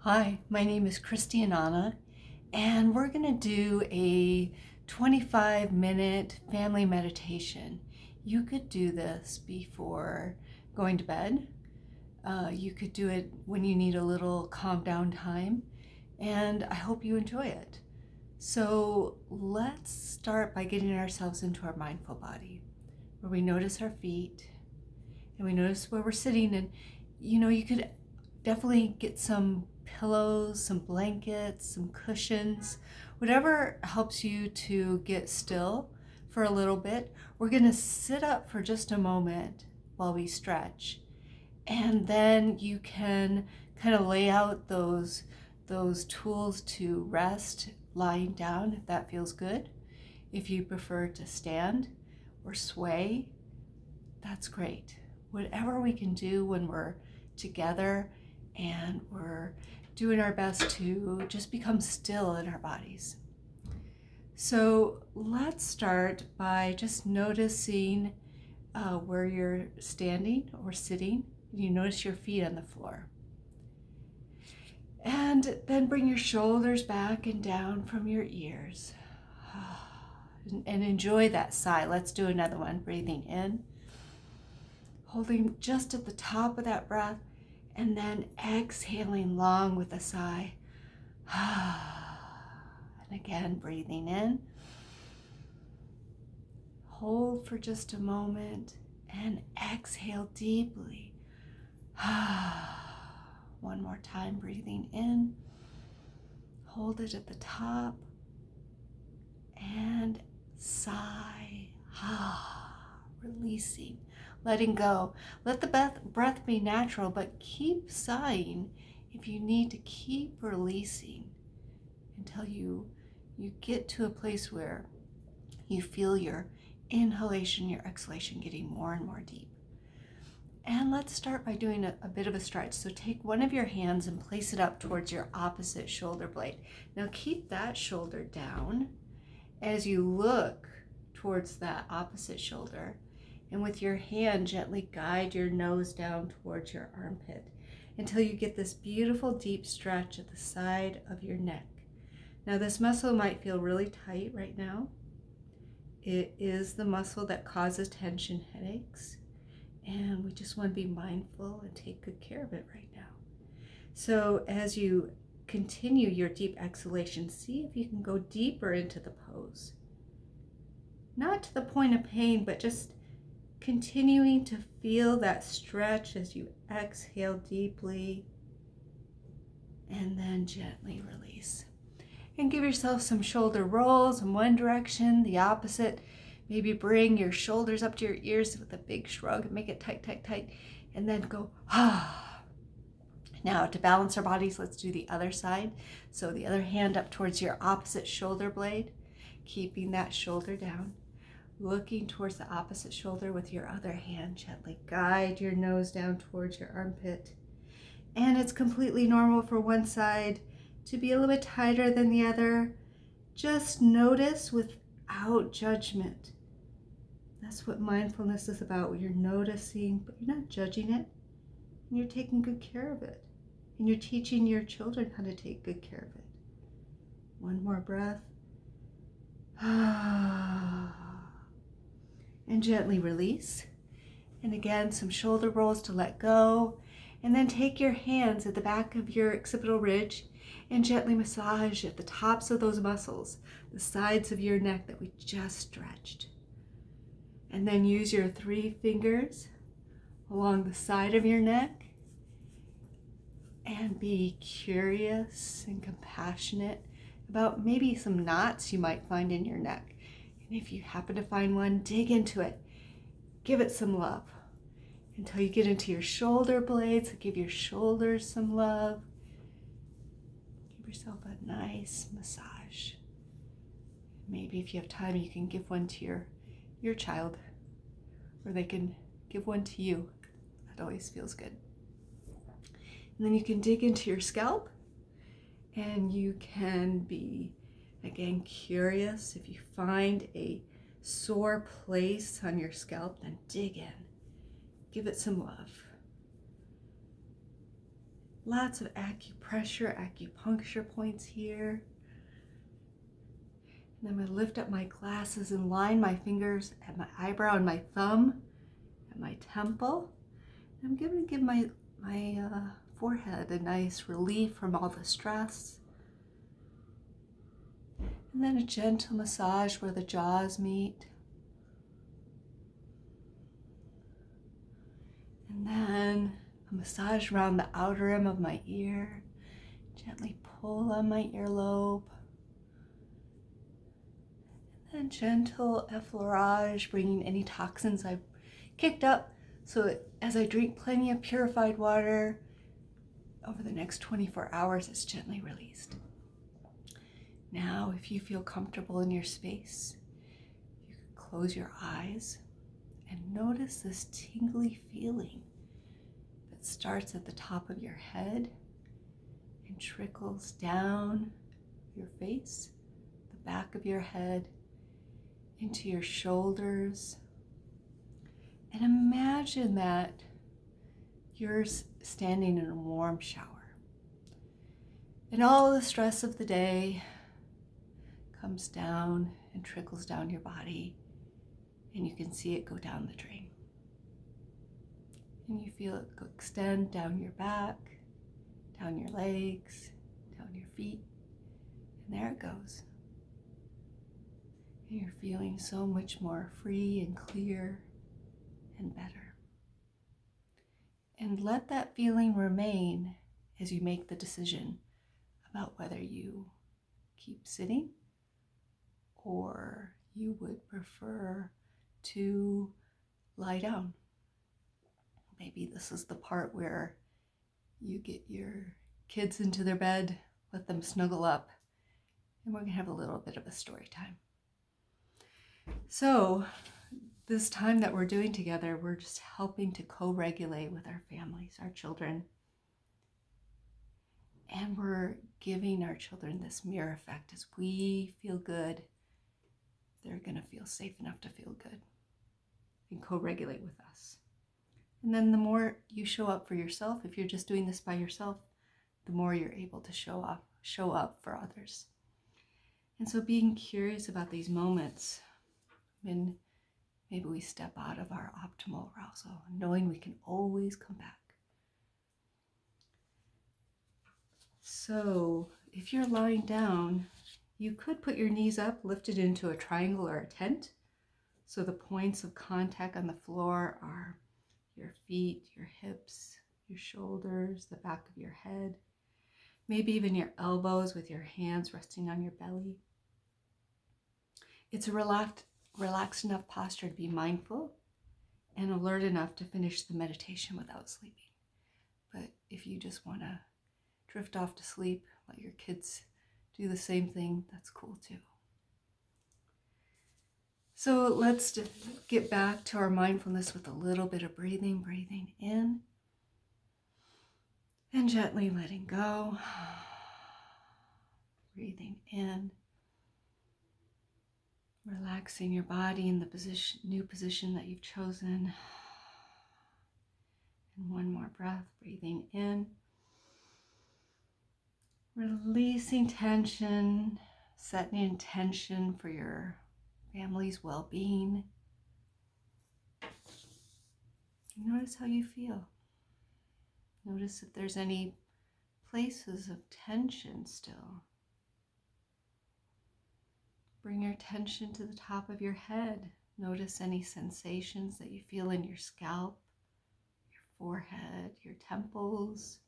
Hi, my name is Christy and Anna, and we're going to do a 25-minute family meditation. You could do this before going to bed. You could do it when you need a little calm down time, and I hope you enjoy it. So let's start by getting ourselves into our mindful body, where we notice our feet and we notice where we're sitting. And you could definitely get some pillows, some blankets, some cushions, whatever helps you to get still for a little bit. We're going to sit up for just a moment while we stretch. And then you can kind of lay out those tools to rest lying down if that feels good. If you prefer to stand or sway, that's great. Whatever we can do when we're together and we're doing our best to just become still in our bodies. So let's start by just noticing where you're standing or sitting. You notice your feet on the floor. And then bring your shoulders back and down from your ears. And enjoy that sigh. Let's do another one. Breathing in, holding just at the top of that breath, and then exhaling long with a sigh. And again, breathing in. Hold for just a moment and exhale deeply. One more time, breathing in. Hold it at the top and sigh. Releasing, letting go. Let the breath be natural, but keep sighing if you need to. Keep releasing until you get to a place where you feel your inhalation, your exhalation getting more and more deep. And let's start by doing a bit of a stretch. So take one of your hands and place it up towards your opposite shoulder blade. Now keep that shoulder down as you look towards that opposite shoulder. And with your hand, gently guide your nose down towards your armpit until you get this beautiful deep stretch at the side of your neck. Now this muscle might feel really tight right now. It is the muscle that causes tension headaches. And we just want to be mindful and take good care of it right now. So as you continue your deep exhalation, see if you can go deeper into the pose. Not to the point of pain, but just continuing to feel that stretch as you exhale deeply and then gently release. And give yourself some shoulder rolls in one direction, the opposite. Maybe bring your shoulders up to your ears with a big shrug and make it tight, tight, tight. And then go, Now to balance our bodies, let's do the other side. So the other hand up towards your opposite shoulder blade, keeping that shoulder down. Looking towards the opposite shoulder with your other hand, gently guide your nose down towards your armpit. And it's completely normal for one side to be a little bit tighter than the other. Just notice without judgment. That's what mindfulness is about. You're noticing, but you're not judging it. And you're taking good care of it. And you're teaching your children how to take good care of it. One more breath. And gently release. And again, some shoulder rolls to let go. And then take your hands at the back of your occipital ridge and gently massage at the tops of those muscles, the sides of your neck that we just stretched. And then use your 3 fingers along the side of your neck and be curious and compassionate about maybe some knots you might find in your neck. And if you happen to find one, dig into it. Give it some love until you get into your shoulder blades. Give your shoulders some love. Give yourself a nice massage. Maybe if you have time, you can give one to your child, or they can give one to you. That always feels good. And then you can dig into your scalp, and you can be, again, curious. If you find a sore place on your scalp, then dig in. Give it some love. Lots of acupressure, acupuncture points here. And I'm going to lift up my glasses and line my fingers at my eyebrow and my thumb at my temple. I'm going to give my forehead a nice relief from all the stress. And then a gentle massage where the jaws meet. And then a massage around the outer rim of my ear. Gently pull on my earlobe. And gentle effleurage, bringing any toxins I've kicked up. So as I drink plenty of purified water, over the next 24 hours, it's gently released. Now, if you feel comfortable in your space, you can close your eyes and notice this tingly feeling that starts at the top of your head and trickles down your face, the back of your head, into your shoulders. And imagine that you're standing in a warm shower. And all the stress of the day comes down and trickles down your body, and you can see it go down the drain. And you feel it extend down your back, down your legs, down your feet, and there it goes. And you're feeling so much more free and clear and better. And let that feeling remain as you make the decision about whether you keep sitting or you would prefer to lie down. Maybe this is the part where you get your kids into their bed, let them snuggle up, and we're going to have a little bit of a story time. So this time that we're doing together, we're just helping to co-regulate with our families, our children. And we're giving our children this mirror effect. As we feel good, they're going to feel safe enough to feel good and co-regulate with us. And then the more you show up for yourself, if you're just doing this by yourself, the more you're able to show up for others. And so being curious about these moments when maybe we step out of our optimal arousal, knowing we can always come back. So if you're lying down, you could put your knees up, lifted into a triangle or a tent. So the points of contact on the floor are your feet, your hips, your shoulders, the back of your head, maybe even your elbows with your hands resting on your belly. It's a relaxed enough posture to be mindful and alert enough to finish the meditation without sleeping. But if you just want to drift off to sleep, let your kids do the same thing, that's cool too. So let's get back to our mindfulness with a little bit of breathing in and gently letting go. Breathing in, relaxing your body in the new position that you've chosen. And one more breath, breathing in, releasing tension, setting intention for your family's well-being. Notice how you feel. Notice if there's any places of tension still. Bring your attention to the top of your head. Notice any sensations that you feel in your scalp, your forehead, your temples,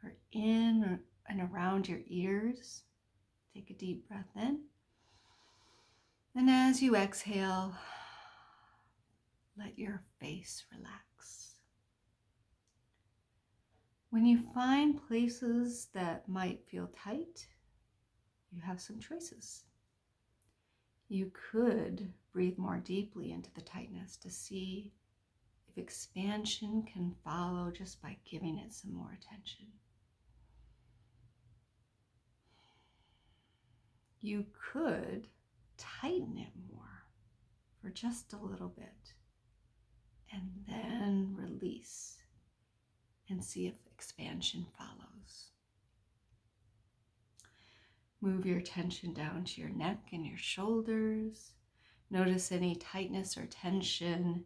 or in and around your ears. Take a deep breath in. And as you exhale, let your face relax. When you find places that might feel tight, you have some choices. You could breathe more deeply into the tightness to see if expansion can follow just by giving it some more attention. You could tighten it more for just a little bit and then release and see if expansion follows. Move your attention down to your neck and your shoulders. Notice any tightness or tension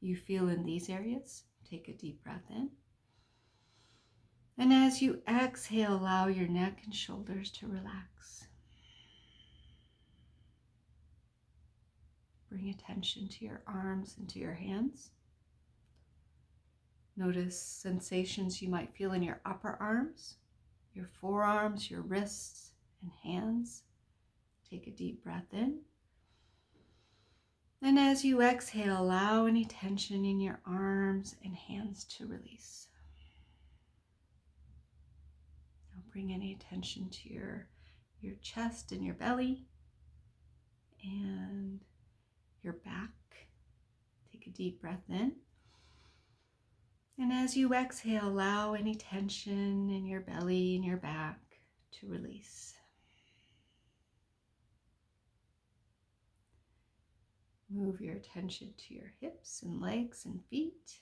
you feel in these areas. Take a deep breath in. And as you exhale, allow your neck and shoulders to relax. Bring attention to your arms and to your hands. Notice sensations you might feel in your upper arms, your forearms, your wrists, and hands. Take a deep breath in. And as you exhale, allow any tension in your arms and hands to release. Now bring any attention to your chest and your belly and your back. Take a deep breath in. And as you exhale, allow any tension in your belly and your back to release. Move your attention to your hips and legs and feet.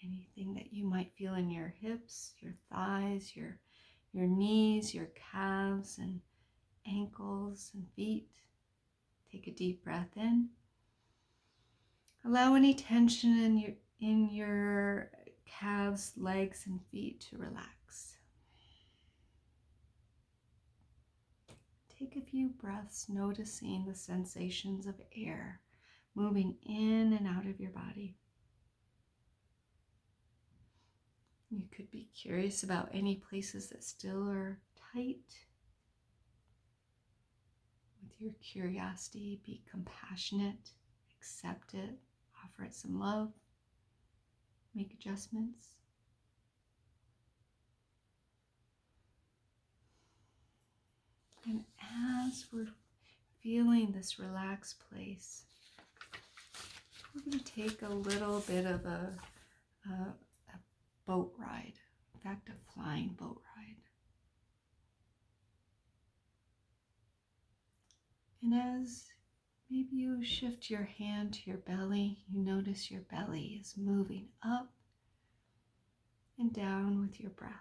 Anything that you might feel in your hips, your thighs, your knees, your calves and ankles and feet. Take a deep breath in. Allow any tension in your calves, legs, and feet to relax. Take a few breaths, noticing the sensations of air moving in and out of your body. You could be curious about any places that still are tight. With your curiosity, be compassionate, accept it, offer it some love, make adjustments. And as we're feeling this relaxed place, we're going to take a little bit of a boat ride. In fact, a flying boat ride. And as maybe you shift your hand to your belly, you notice your belly is moving up and down with your breath.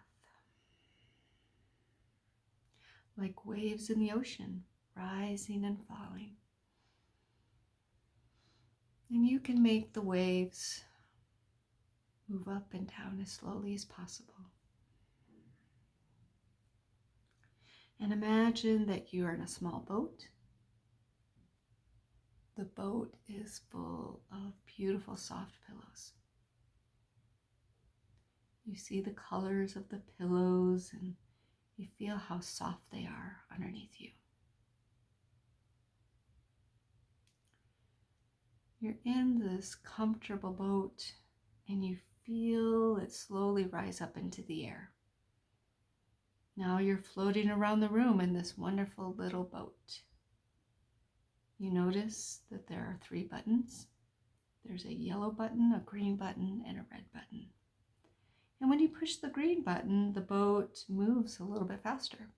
Like waves in the ocean, rising and falling. And you can make the waves move up and down as slowly as possible. And imagine that you are in a small boat. The boat is full of beautiful soft pillows. You see the colors of the pillows and you feel how soft they are underneath you. You're in this comfortable boat and you feel it slowly rise up into the air. Now you're floating around the room in this wonderful little boat. You notice that there are 3 buttons. There's a yellow button, a green button, and a red button. And when you push the green button, the boat moves a little bit faster.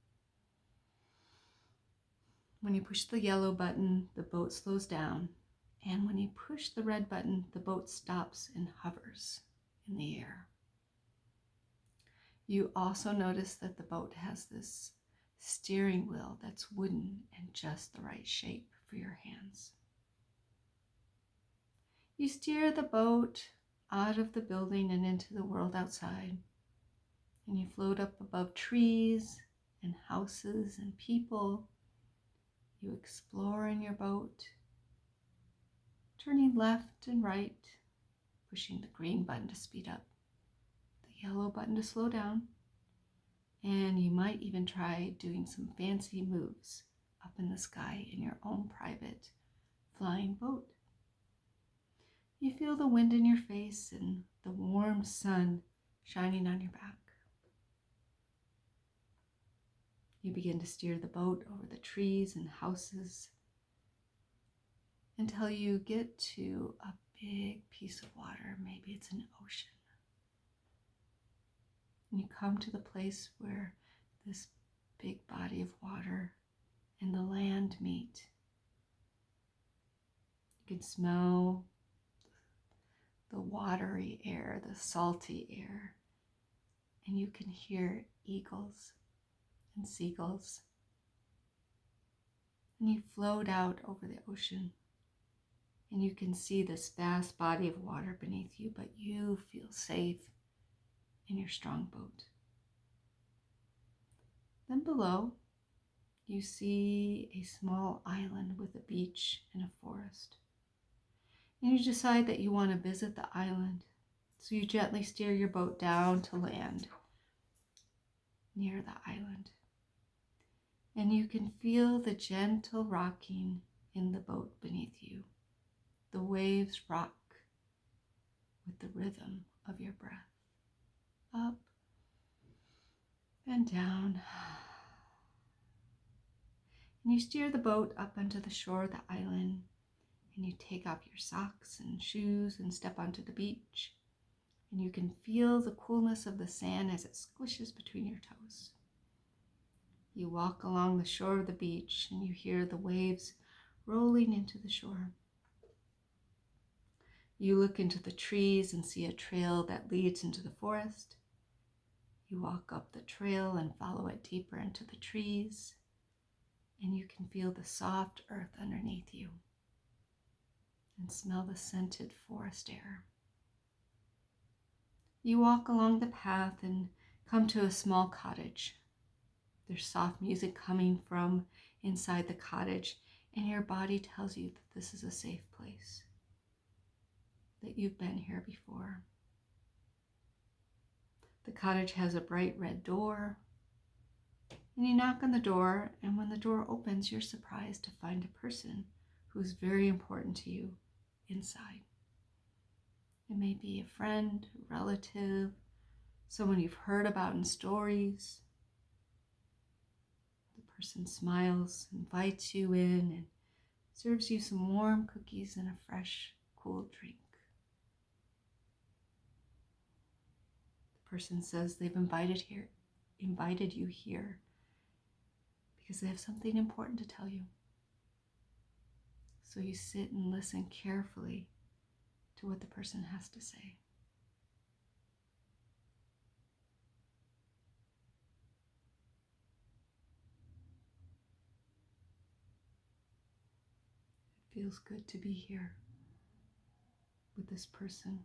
When you push the yellow button, the boat slows down. And when you push the red button, the boat stops and hovers in the air. You also notice that the boat has this steering wheel that's wooden and just the right shape for your hands. You steer the boat out of the building and into the world outside, and you float up above trees and houses and people. You explore in your boat, turning left and right, pushing the green button to speed up, the yellow button to slow down, and you might even try doing some fancy moves up in the sky in your own private flying boat. You feel the wind in your face and the warm sun shining on your back. You begin to steer the boat over the trees and houses until you get to a big piece of water. Maybe it's an ocean. And you come to the place where this big body of water and the land meet. You can smell the watery air, the salty air, and you can hear eagles and seagulls. And you float out over the ocean, and you can see this vast body of water beneath you, but you feel safe in your strong boat. Then below, you see a small island with a beach and a forest. And you decide that you want to visit the island, so you gently steer your boat down to land near the island. And you can feel the gentle rocking in the boat beneath you. The waves rock with the rhythm of your breath, up and down. And you steer the boat up onto the shore of the island, and you take off your socks and shoes and step onto the beach. And you can feel the coolness of the sand as it squishes between your toes. You walk along the shore of the beach, and you hear the waves rolling into the shore. You look into the trees and see a trail that leads into the forest. You walk up the trail and follow it deeper into the trees, and you can feel the soft earth underneath you and smell the scented forest air. You walk along the path and come to a small cottage. There's soft music coming from inside the cottage, and your body tells you that this is a safe place, that you've been here before. The cottage has a bright red door, and you knock on the door, and when the door opens, you're surprised to find a person who's very important to you inside. It may be a friend, a relative, someone you've heard about in stories. The person smiles, invites you in, and serves you some warm cookies and a fresh, cool drink. The person says they've invited you here because they have something important to tell you. So you sit and listen carefully to what the person has to say. It feels good to be here with this person,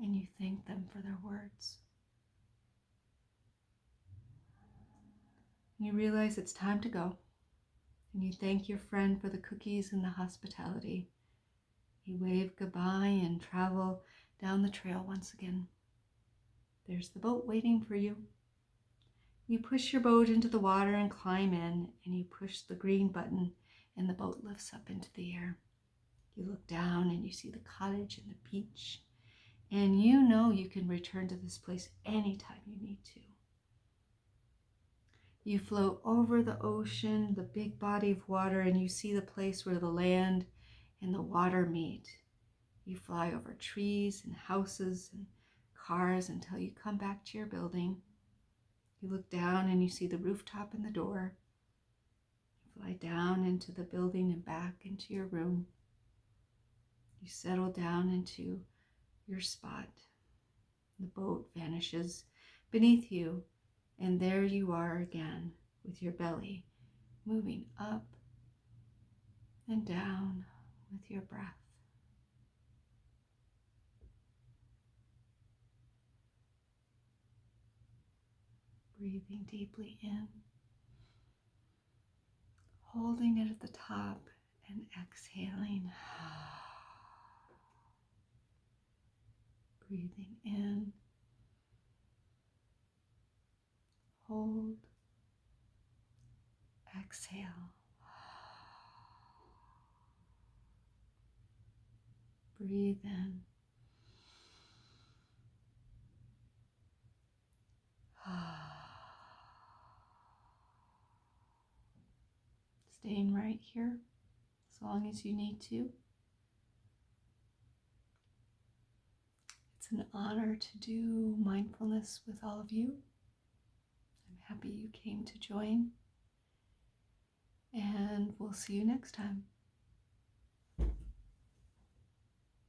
and you thank them for their words. And you realize it's time to go, and you thank your friend for the cookies and the hospitality. You wave goodbye and travel down the trail once again. There's the boat waiting for you. You push your boat into the water and climb in, and you push the green button, and the boat lifts up into the air. You look down and you see the cottage and the beach, and you know you can return to this place anytime you need to. You float over the ocean, the big body of water, and you see the place where the land and the water meet. You fly over trees and houses and cars until you come back to your building. You look down and you see the rooftop and the door. You fly down into the building and back into your room. You settle down into your spot. The boat vanishes beneath you, and there you are again with your belly moving up and down with your breath. Breathing deeply in, holding it at the top and exhaling. Breathing in, hold, exhale. Breathe in. Staying right here as long as you need to. It's an honor to do mindfulness with all of you. I'm happy you came to join, and we'll see you next time.